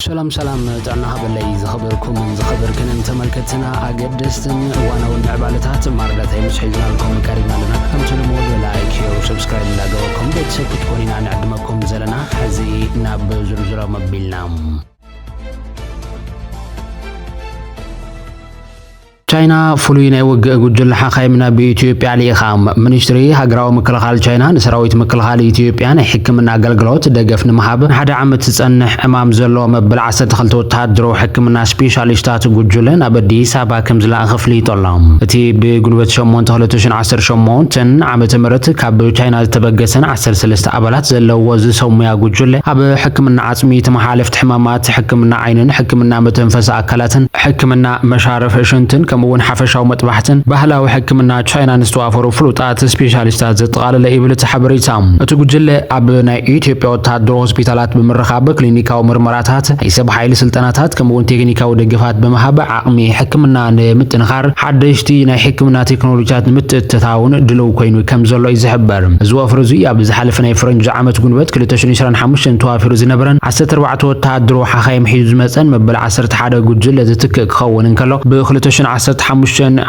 سلام تعنا هبلي زخبركم من زخبركن انت ملكتنا اقدستن وانا والمعبالتات مارلتها مسحيزنا لكم كريمنا لنا كمتن مود لايك وسبسكرايب لاقوكم بيتسكت كونينا نعدمكم زلنا حزي ناب زرزرة مبيلنا ቻይና ፍሉይ ናይ ውግእ ጉጅለ ሓኻይምና በኢትዮጵያ ሊኻም ሚኒስትሪ ሃገራዊ ምክልኻል ቻይና ንሰራዊት ምክልኻል ኢትዮጵያ ናይ ሕክምና አገልግሎት ደገፍ ንምሃብ ሓደ ዓመት ዝጸንሕ ዕማም ዘሎ መበል 12 ወተሃደሮ ሕክምና ስፔሻሊስታት ጉጅለ ናብ አዲስ አበባ ከም ዝለኣኸ ኣፍሊጡ ኣሎ። እቲ ብግንቦት 8 2018 ዓመተ ምህረት ካብ ቻይና ዝተበገሰን 13 ኣባላት ዘለዎ ዝሰሙያ ጉጅለ ኣብ ሕክምና ዓጽሚ ተመሓለፍቲ ሕማማት ሕክምና ዓይንን ሕክምና መተንፈስ ኣካላትን ሕክምና መሻረፍ ሽንትን كمون حفشاو مطبحتن ባህላዊ ሕክምና ቻይና ንስተዋፈሩ ፍሉጣት ስፔሻሊስታት ዘጠቃለለ ይብል ተሓበሪታም እቲ ጉጅለ ኣብ ናይ ኢትዮጵያ ወታደራዊ ሆስፒታላት ብምርኻብ ክሊኒካዊ ምርመራታት ይሰብ ኃይል ስልጠናታት ከመውን ቴክኒካዊ ደገፋት በመሃብ ዓቅሚ ሕክምና ንምጥንኻር ሓደሽቲ ናይ ሕክምና ቴክኖሎጂታት ንምትእትታውን ድለው ኮይኑ ከም ዘሎ ይዝሕበር ዝወፍሩ እዚ ኣብ ዝሓለፈ ናይ ፍረንጅ ዓመት ጉንበት 2025 ተዋፊሩ ዝነበረን 14 ወታደሮ ሓኻይም ሒዙ ዝመፀን መበል 11 ጉጅለ ዝትክእ ክኸውን እንከሎ ብ2015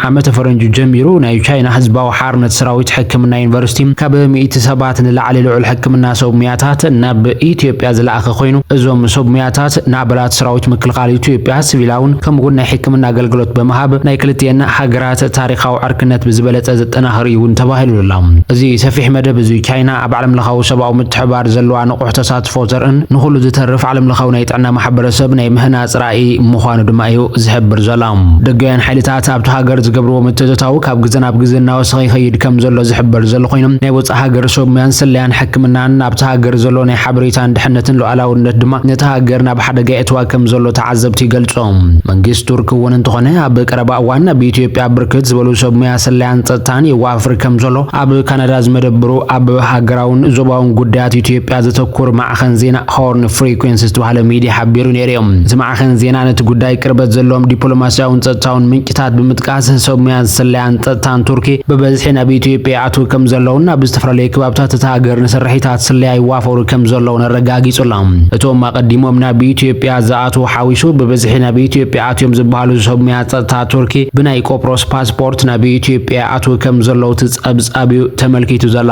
ዓመተ ፈረንጅ ጀሚሩ ናይ ቻይና ህዝባዊ ሓርነት ሰራዊት ሕክምና ዩኒቨርሲቲ ካብ 100 ሰባት ንላዕሊ ልዑል ሕክምና ሰብሙያታት ናብ ኢትዮጵያ ዝለኣኸ ኮይኑ እዞም ሰብሙያታት ንኣባላት ሰራዊት ምክልኻል ኢትዮጵያ ሲቪላውን ከምኡውን ናይ ሕክምና አገልግሎት በመሃብ ናይ ክልቲአን ሃገራት ታሪኻዊ ዕርክነት ብዝበለጸ ዘጠናኽር ይውን ተባሂሉላ። እዚ ሰፊሕ መደብ እዚ ቻይና ኣብ ዓለም ለኻዊ ሰብኣዊ ምትሕብባር ዘለዋ ንቑሕ ተሳትፎ ዘርእን ንኹሉ ዝተርፍ ዓለም ለኻዊ ናይ ጥዕና ማሕበረሰብ ናይ ምህናፅ ራእይ ምዃኑ ድማ እዩ ዝሕብር ዘሎ። ደጋውያን ሓይልታት ኣብቲ ሃገር ዝገብርዎ ምትእትታው ካብ ግዜ ናብ ግዜ እናወሰኸ ይኸይድ ከም ዘሎ ዝሕበር ዘሎ ኮይኑ ናይ ወፃኢ ሃገር ሰብሙያን ሰላያን ሕክምናን ኣብቲ ሃገር ዘሎ ናይ ሓበሬታን ድሕነትን ሉዓላውነት ድማ ነቲ ሃገር ናብ ሓደጋ የእትዋ ከም ዘሎ ተዓዘብቲ ይገልጾም። መንግስቲ ቱርክ እውን እንተኾነ ኣብ ቀረባ እዋን ብኢትዮጵያ ብርክት ዝበሉ ሰብሙያ ሰላያን ፀጥታን ይዋፍር ከም ዘሎ ኣብ ካናዳ ዝመደብሩ ኣብ ሃገራውን ዞባውን ጉዳያት ኢትዮጵያ ዘተኩር ማዕኸን ዜና ሆርን ፍሪኩዌንሲ ዝተባሃለ ሚድያ ሓቢሩ ነይሮም። እዚ ማዕኸን ዜና ነቲ ጉዳይ ቅርበት ዘለዎም ዲፕሎማስያውን ፀጥታውን ምንጭታት ብምጥቃስ ሰብሙያ ሰላያን ፀጥታን ቱርኪ በበዝሒ ናብ ኢትዮጵያ ኣቱ ከም ዘለውና ብዝተፈላለዩ ከባብታት እቲ ሃገር ንስርሒታት ሰላያ ይዋፈሩ ከም ዘለውን ኣረጋጊጹሎም። እቶም ኣቀዲሞም ናብ ኢትዮጵያ ዝኣቱ ሓዊሱ በበዝሒ ናብ ኢትዮጵያ ኣትዮም ዝበሃሉ ሰብሙያ ፀጥታ ቱርኪ ብናይ ቆጵሮስ ፓስፖርት ናብ ኢትዮጵያ ኣቱ ከም ዘለው ተጸብጻቢዩ ተመልኪቱ ዘሎ።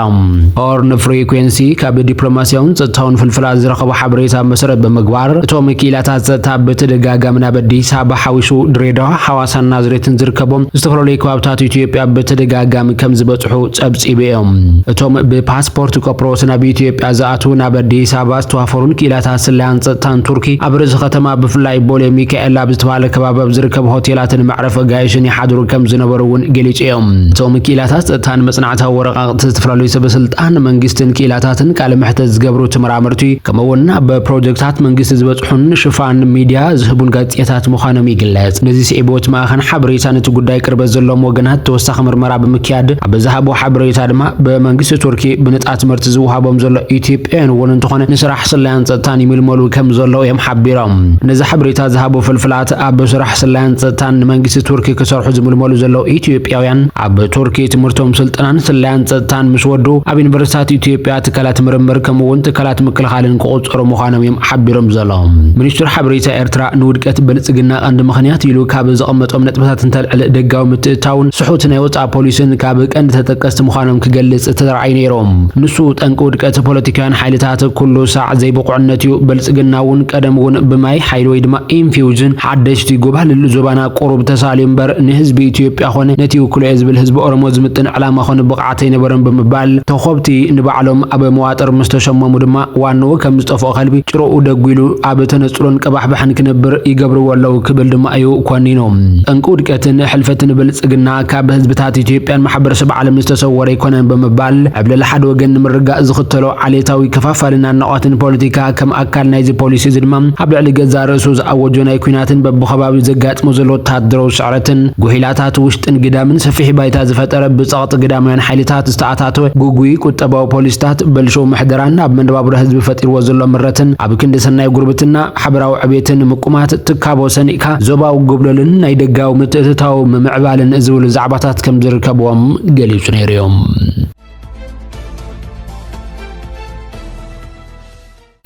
ሆርን ፍሪኩዌንሲ ካብ ዲፕሎማስያውን ፀጥታውን ፍልፍላት ዝረኸቡ ሓበሬታ መሰረት ብምግባር እቶም ክኢላታት ፀጥታ በተደጋጋሚ ናብ አዲስ አበባ ሓዊሱ ድሬዳዋ ሓዋሳና ናዝሬትን ዝርከቦም ዝተፈላለዩ ከባብታት ኢትዮጵያ በተደጋጋሚ ከም ዝበጽሑ ጸብጺበዮም። እቶም ብፓስፖርት ቆጵሮስ ናብ ኢትዮጵያ ዝኣቱ ናብ አዲስ አበባ ዝተዋፈሩን ክኢላታት ሰላያን ፀጥታን ቱርኪ ኣብ ርእሲ ከተማ ብፍላይ ቦሌ ሚካኤል ኣብ ዝተባሃለ ከባቢ ዝርከቡ ሆቴላትን መዕረፊ ጋይሽን ይሓድሩ ከም ዝነበሩ እውን ገሊጾም። እቶም ክኢላታት ፀጥታን መጽናዕታዊ ወረቓቕቲ ዝተፈላለዩ ሰበስልጣን መንግስትን ክኢላታትን ቃለ መሕተት ዝገብሩ ተመራመርቲ ከምኡውን ኣብ ፕሮጀክታት መንግስቲ ዝበጽሑን ሽፋን ሚድያ ዝህቡን ጋዜጣታት ምዃኖም ይግለጽ። ነዚ ስዒቦት ማእኸን ሓበሬታ ነቲ ጉዳይ ቅርበት ዘለዎም ወገናት ተወሳኺ ምርመራ ብምክያድ ኣብ ዝሃቦ ሓበሬታ ድማ በመንግስቲ ቱርኪ ብነፃ ትምህርቲ ዝወሃቦም ዘሎ ኢትዮጵያውያን እውን እንተኾነ ንስራሕ ሰላያን ፀጥታን ይምልመሉ ከም ዘሎ እዮም ሓቢሮም። ነዚ ሓበሬታ ዝሃቦ ፍልፍላት ኣብ ስራሕ ሰላያን ፀጥታን ንመንግስቲ ቱርኪ ክሰርሑ ዝምልመሉ ዘለዉ ኢትዮጵያውያን ኣብ ቱርኪ ትምህርቶም ስልጠናን ሰላያን ፀጥታን ምስ ወዱ ኣብ ዩኒቨርሲታት ኢትዮጵያ ትካላት ምርምር ከምኡውን ትካላት ምክልኻልን ክቁፀሩ ምዃኖም እዮም ሓቢሮም ዘሎም። ሚኒስትር ሓበሬታ ኤርትራ ንውድቀት ብልጽግና ቀንዲ ምኽንያት ኢሉ ካብ ዘቐመጦም ነጥብታት እንተልዕል ደጋዊ ምትእታውን ስሑት ናይ ወፃኢ ፖሊስን ካብ ቀንዲ ተጠቀስቲ ምዃኖም ክገልጽ ተራእዩ ነይሮም። ንሱ ጠንቂ ውድቀት ፖለቲካውያን ሓይልታት ኩሉ ሳዕ ዘይብቁዕነት እዩ። ብልጽግና እውን ቀደም እውን ብማይ ሓይል ወይ ድማ ኢንፊውዥን ሓደሽቲ ጎባልል ዞባና ቁሩብ ተሳልዩ እምበር ንህዝቢ ኢትዮጵያ ኾነ ነቲ ውክሎ ዝብል ህዝቢ ኦሮሞ ዝምጥን ዕላማ ኾነ ብቕዓት ኣይነበረን ብምባል ተኸብቲ ንባዕሎም ኣብ መዋጥር ምስ ተሸመሙ ድማ ዋንኡ ከም ዝጠፍኦ ከልቢ ጭሮኡ ደጉኢሉ ኣብ ተነጽሎን ቀባሕባሕን ክነብር ይገብርዎ ኣለዉ ክብል ድማ እዩ ኮኒኖም። ጠንቂ ውድቀትን ሕልፈትን ብልጽግና ካብ ህዝብታት ኢትዮጵያን ማሕበረሰብ ዓለም ዝተሰወረ ይኮነን ብምባል ኣብ ልዕሊ ሓደ ወገን ንምርጋእ ዝኽተሎ ዓሌታዊ ከፋፋልና ነቐትን ፖለቲካ ከም ኣካል ናይዚ ፖሊሲ ድማ ኣብ ልዕሊ ገዛ ርእሱ ዝኣወጆ ናይ ኩናትን በብኸባቢኡ ዘጋጥሞ ዘሎ ወታደራዊ ስዕረትን ጉሂላታት ውሽጥን ግዳምን ሰፊሕ ባይታ ዝፈጠረ ብፀቕጢ ግዳማውያን ሓይልታት ዝተኣታተወ ጉጉይ ቁጠባዊ ፖሊስታት በልሾው ምሕደራን ኣብ መንደባብሮ ህዝቢ ፈጢርዎ ዘሎ ምረትን ኣብ ክንዲ ሰናይ ጉርብትና ሓበራዊ ዕቤትን ምቁማት ትካቦ ሰኒእካ ዞባዊ ጎብለልን ናይ ደጋዊ ምትእትታው ምዕባልን ዝብሉ ዛዕባታት ከም ዝርከብዎም ገሊጹ ነይሮም።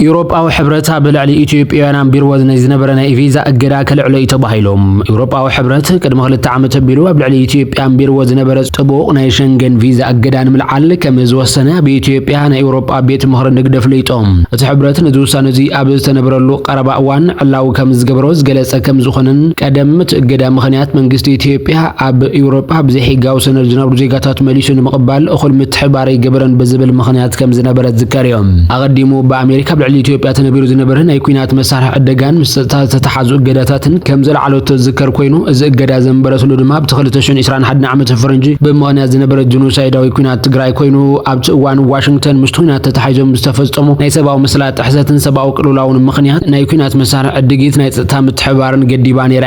ኤውሮጳዊ ሕብረት ኣብ ልዕሊ ኢትዮጵያውያን ቢሮዝ ናይ ዝነበረ ናይ ቪዛ እገዳ ከልዕሎ ተባሂሎም ኤውሮጳዊ ሕብረት ቅድሚ 2 ዓመት ኣቢሉ ኣብ ልዕሊ ኢትዮጵያን ቢሮዝ ዝነበረ ጽቡቕ ናይ ሸንገን ቪዛ እገዳ ንምልዓል ከም ዝወሰነ ብኢትዮጵያ ናይ ኤውሮጳ ቤት ምኽሪ ንግዲ ኣፍሊጦም እቲ ሕብረት ነዚ ውሳነ እዚ ኣብ ዝተነበረሉ ቀረባ እዋን ዕላው ከም ዝገበሮ ዝገለጸ ከም ዝኾነን ቀደም እገዳ ምኽንያት መንግስቲ ኢትዮጵያ ኣብ ኤውሮጳ ብዘይሕጋዊ ሰነድ ዝነብሩ ዜጋታት መሊሱ ንምቕባል እኹል ምትሕብባር ይገብረን ብዝብል ምኽንያት ከም ዝነበረ ዝዝከር እዮም ኣቐዲሙ በኣሜሪካ ልዕሊ ኢትዮጵያ ተነቢሩ ዝነበረ ናይ ኩናት መሳርሒ ዕደጋን ምስ ተተሓዙ እገዳታትን ከም ዘለዓለቶ ዝዝከር ኮይኑ እዚ እገዳ ዘንበረትሉ ድማ ብ 2021 ዓመት ፈረንጂ ብምኽንያት ዝነበረ ጂኖሳይዳዊ ኩናት ትግራይ ኮይኑ ኣብቲ እዋን ዋሽንግተን ምስ ኩናት ተተሓሒዞም ዝተፈጸሙ ናይ ሰብኣዊ ምስላት ጥሕሰትን ሰብኣዊ ቅልውላውን ምኽንያት ናይ ኩናት መሳርሒ ዕድጊት ናይ ጸጥታ ምትሕብባርን ገዲባ ነይራ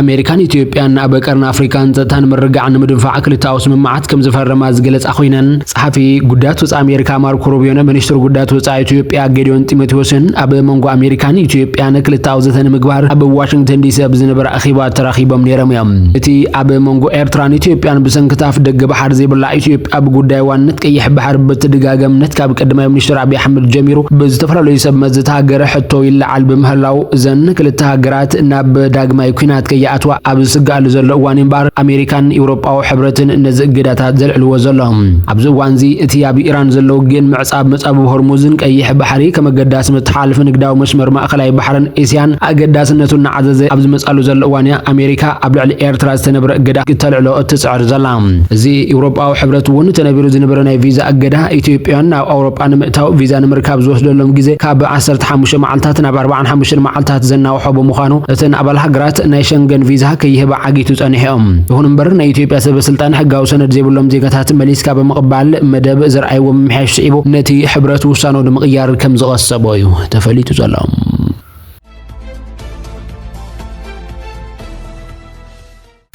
ኣሜሪካን ኢትዮጵያን ኣብ ቀርኒ ኣፍሪካን ጸጥታን ምርግጋዕን ንምድንፋዕ ክልታዊ ስምምዓት ከም ዝፈረማ ዝገለጻ ኮይነን ጸሓፊ ጉዳያት ወጻኢ ኣሜሪካ ማርኮ ሩቢዮ ሚኒስትር ጉዳያት ወጻኢ ኢትዮጵያ ጌዲዮን ጢሞቴዎስን ኣብ መንጎ ኣሜሪካን ኢትዮጵያን ክልታዊ ዘተን ምግባር ኣብ ዋሽንግተን ዲሲ ኣብ ዝነበረ ኣኺባ ተራኺቦም ነይሮም እዮም እቲ ኣብ መንጎ ኤርትራን ኢትዮጵያን ብሰንክታፍ ደገ ባሕር ዘይብላ ኢትዮጵያ ብጉዳይ ዋንነት ቀይሕ ባሕር ብትደጋገምነት ካብ ቀዳማይ ሚኒስትር አብይ አሕመድ ጀሚሩ ብዝተፈላለዩ ሰብ መዘት ሃገር ሕቶ ይለዓል በምህላው ዘን ክልተ ሃገራት ናብ ዳግማይ ኩናት ከይኣትዋ ኣብ ዝስጋሉ ዘሎ እዋን እምበር ኣሜሪካን ኤውሮጳዊ ሕብረትን ነዚ እገዳታት ዘልዕልዎ ዘሎም ኣብዚ እዋን እዚ እቲ ኣብ ኢራን ዘሎ ግን ምዕጻብ መጻብ ሆርሙዝን ቀይሕ ባሕሪ ከመገዳስ መተሓላለፍ ንግዳዊ መስመር ማእከላይ ባሕርን ኤስያን ኣገዳስነቱን ዓዘዘ ኣብ ዝመጻሉ ዘሎ እዋን ኣሜሪካ ኣብ ልዕሊ ኤርትራ ዝተነበረ እገዳ ክትልዕሎ እትጽዕር ዘላ እዚ ኤውሮጳዊ ሕብረት እውን ተነቢሩ ዝነበረ ናይ ቪዛ እገዳ ኢትዮጵያን ናብ ኣውሮጳ ንምእታው ቪዛ ንምርካብ ዝወስደሎም ግዜ ካብ 15 መዓልታት ናብ 45 መዓልታት ዘናውሖ ብምዃኑ እተን ኣባል ሃገራት ናይ ሸንገን ቪዛ ከይህባ ዓጊቱ ጸኒሖም ይኹን እምበር ናይ ኢትዮጵያ ሰበስልጣን ሕጋዊ ሰነድ ዘይብሎም ዜጋታት መሊስካ ብምቕባል መደብ ዘርኣይዎ ምምሕያሽ ስዒቡ ነቲ ሕብረት ውሳኑ ንምቕያር ከም ዝቐሰቦ እዩ ተፈሊጡ ዘሎ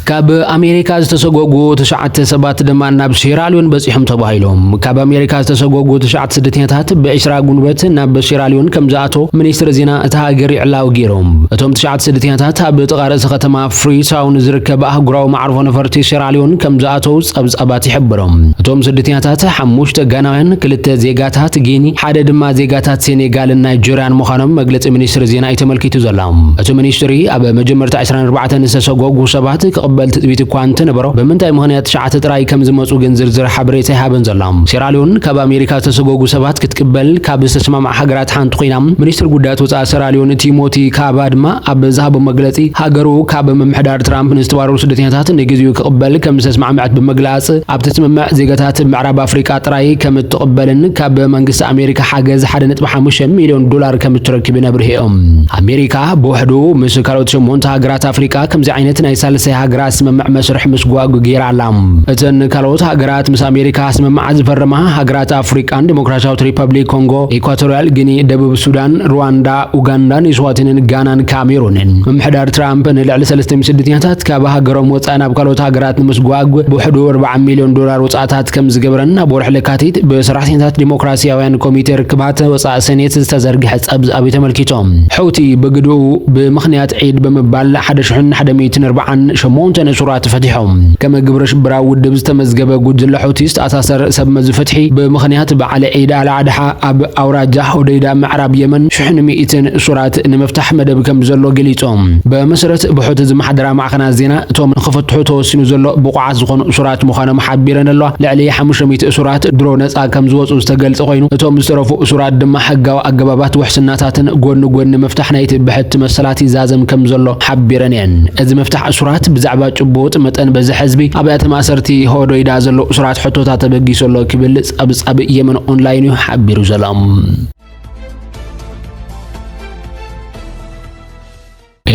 ካብ ኣሜሪካ ዝተሰጎጉ ተሻዓተ ሰባት ድማ ናብ ሴራሊዮን በፂሖም ተባሂሎም ካብ ኣሜሪካ ዝተሰጎጉ ተሻዓተ ስደተኛታት በ20 ጉንበት ናብ ሴራሊዮን ከም ዝኣተው ሚኒስትር ዜና እታ ሃገር ይዕላው ገይሮም እቶም ተሻዓተ ስደተኛታት ኣብ ጥቃርስ ከተማ ፍሪታውን ዝርከብ ኣህጉራዊ ማዕርፎ ነፈርቲ ሴራሊዮን ከም ዝኣተው ጸብጻባት ይሕብሮም እቶም ስደተኛታት 5 ጋናውያን 2 ዜጋታት ጊኒ ሓደ ድማ ዜጋታት ሴኔጋልን ናይጄሪያን ምዃኖም መግለጺ ሚኒስትር ዜና ይተመልክቱ ዘሎም እቲ ሚኒስትሪ ኣብ መጀመርታ 24 ዝተሰጎጉ ሰባት በልት ቢት ኳንተ ነበሮ በመንታይ ምኽንያት ሸዓተ ጥራይ ከም ዝመጹ ግን ዝርዝር ሓበሬታ ይሃበን ዘሎም ሴራሊዮን ካብ ኣሜሪካ ተሰጎጉ ሰባት ክትቅበል ካብ ዝተስማማዕ ሃገራት ሓንቲ ኮይና ሚኒስትር ጉዳያት ወጻኢ ሴራሊዮን ቲሞቲ ካባ ድማ ኣብ ዝሃቦ መግለጺ ሃገሩ ካብ ምምሕዳር ትራምፕ ንዝተባረሩ ስደተኛታት ንግዚኡ ክቅበል ከም ዝተስማዕምዐት ብምግላጽ ኣብ ተስማምዕ ዜጋታት ምዕራብ ኣፍሪካ ጥራይ ከም እትቅበልን ካብ መንግስቲ ኣሜሪካ ሓገዝ 1.5 ሚልዮን ዶላር ከም እትረክብ ነብርሂኦም ኣሜሪካ ብውሕዱ ምስ ካልኦት 8 ሃገራት ኣፍሪካ ከምዚ ዓይነት ናይ ሳልሳይ ሃገራት ስምምዕ መስርሕ ምስጓጉ ጌራላም እተን ካልኦት ሃገራት ምስ ኣሜሪካ ስምምዕ ዝፈረማ ሃገራት ኣፍሪካን ዲሞክራሲያዊት ሪፐብሊክ ኮንጎ ኢኳቶሪያል ጊኒ ደቡብ ሱዳን ሩዋንዳ ኡጋንዳን ኢስዋቲንን ጋናን ካሜሩንን ምምሕዳር ትራምፕ ንልዕሊ 3 ስደተኛታት ካብ ሃገሮም ወጻኢ ናብ ካልኦት ሃገራት ንምስጓግ ብውሕዱ 40 ሚልዮን ዶላር ወጻእታት ከም ዝገበረን ኣብ ወርሒ ለካቲት ብሰራሕተኛታት ዲሞክራሲያውያን ኮሚቴ ርክባት ወጻኢ ሴኔት ዝተዘርግሐ ጸብጻብ ተመልኪቶም ሕውቲ በግድኡ ብምኽንያት ዒድ ብምባል 1148 ነሱራት ፈቲሖም ከመ ግብረ ሽብራዊ ውድብ ዝተመዝገበ ጉጅለ ሕውቲስት ኣሳሰር ሰብ መዝፈትሒ ብምኽንያት በዓለ ዒድ ኣልዓድሓ ኣብ ኣውራጃ ሁደይዳ ምዕራብ የመን 100 ሱራት ንምፍታሕ መደብ ከም ዘሎ ገሊጾም በመሰረት ብሕውቲ ዝመሓደራ ማዕኸናት ዜና እቶም ክፈትሑ ተወሲኑ ዘሎ ብቑዓት ዝኾኑ ሱራት ምዃኖም ሓቢረን ኣለዋ ልዕሊ 500 ሱራት ድሮ ነፃ ከም ዝወፁ ዝተገልጸ ኮይኑ እቶም ዝተረፉ ሱራት ድማ ሕጋዊ ኣገባባት ውሕስናታትን ጎኒ ጎኒ መፍታሕ ናይቲ ብሕቲ መሰላት ይዛዘም ከም ዘሎ ሓቢረን እየን እዚ መፍታሕ ሱራት ብዛዕባ ጭቡጥ መጠን በዚ ሕዝቢ ኣብያተ ማእሰርቲ ሆዶይዳ ዘሎ ሱራት ሕቶታት ተበጊሰሎ ክብል ጸብጻብ የመን ኦንላይን ሓቢሩ ዘሎም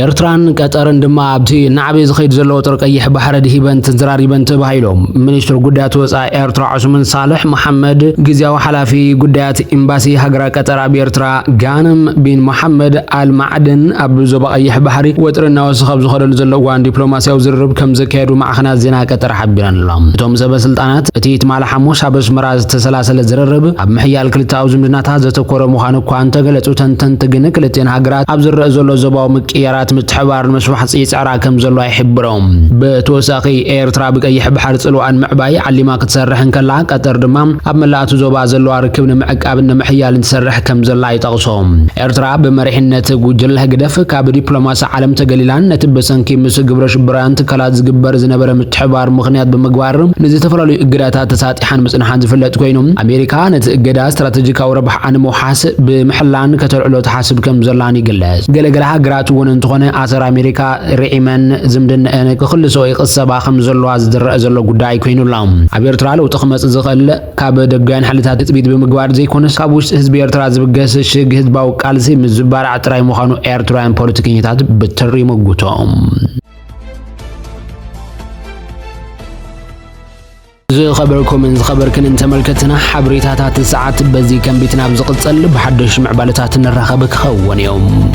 ኤርትራን ቀጠርን ድማ ኣብቲ ናዕበይ ዝኸይድ ዘሎ ጥርቀይሕ ባሕረ ድሂበን ተዘራሪበን ተባሂሎም ሚኒስትር ጉዳያት ወጻኢ ኤርትራ ዑስማን ሳልሕ መሐመድ ግዚያዊ ሓላፊ ጉዳያት ኤምባሲ ሃገራ ቀጠር ኣብ ኤርትራ ጋንም ቢን መሐመድ አልማዕድን ኣብ ዞባ ቀይሕ ባሕሪ ወጥርና ወስኸብ ዝኸደሉ ዘሎ እዋን ዲፕሎማስያዊ ዝርርብ ከም ዘካየዱ ማዕኸናት ዜና ቀጠር ሓቢረን ኣሎም እቶም ሰበስልጣናት እቲ ትማል ሓሙስ ኣብ ኣስመራ ዝተሰላሰለ ዝርርብ ኣብ ምሕያል ክልታዊ ዝምድናታት ዘተኮረ ምዃኑ እኳ እንተገለጹ ተንተንቲ ግን ክልቴን ሃገራት ኣብ ዝረአ ዘሎ ዞባዊ ምቅያራት حلتات متحوار مسوح يسعرا كم زلوا يحبرهم بتوساقي إيرترا بقيح بحر صلوان معباي علي ما كتسرحن كلا قطر دمام أبملاتو زوبا زلوا ركبن معقابن محيال نتسرح كم زلا يتغصهم إيرترا بمرحنة وجلها قدف كاب دبلوماسي عالم تقليلان نتبسن كي مس قبرش برانت كلا زقبر زنبر متحوار مغنيات بمقوار نزي تفرالو إقداتات تساتحان مسنحان زفلت كوينهم أمريكا نتقدا استراتيجيكا وربح عن محاسب بمحلان كترعلو تحاسب كم زلاني قلاس قلقلها قرات وننتغني آثر أمريكا رئيمان زمدن كل سوء قصة باخم زلو زدر زلو قداي كوينو اللهم أبيرترا لو تخمس زغل كاب دقان حالتات تبيد بمقوار زي كونس كابوش هزب إيرترا زبقاس الشيق هزباو قالسي من زبار عطراي مخانو إيرترا بوليتيكينيتات بتري مقوتهم زي خبركم من خبر كن تملكتنا حبريتات الساعات بزي كان بيتنا بزقصل بحدش معبالتات الرخبك خون يوم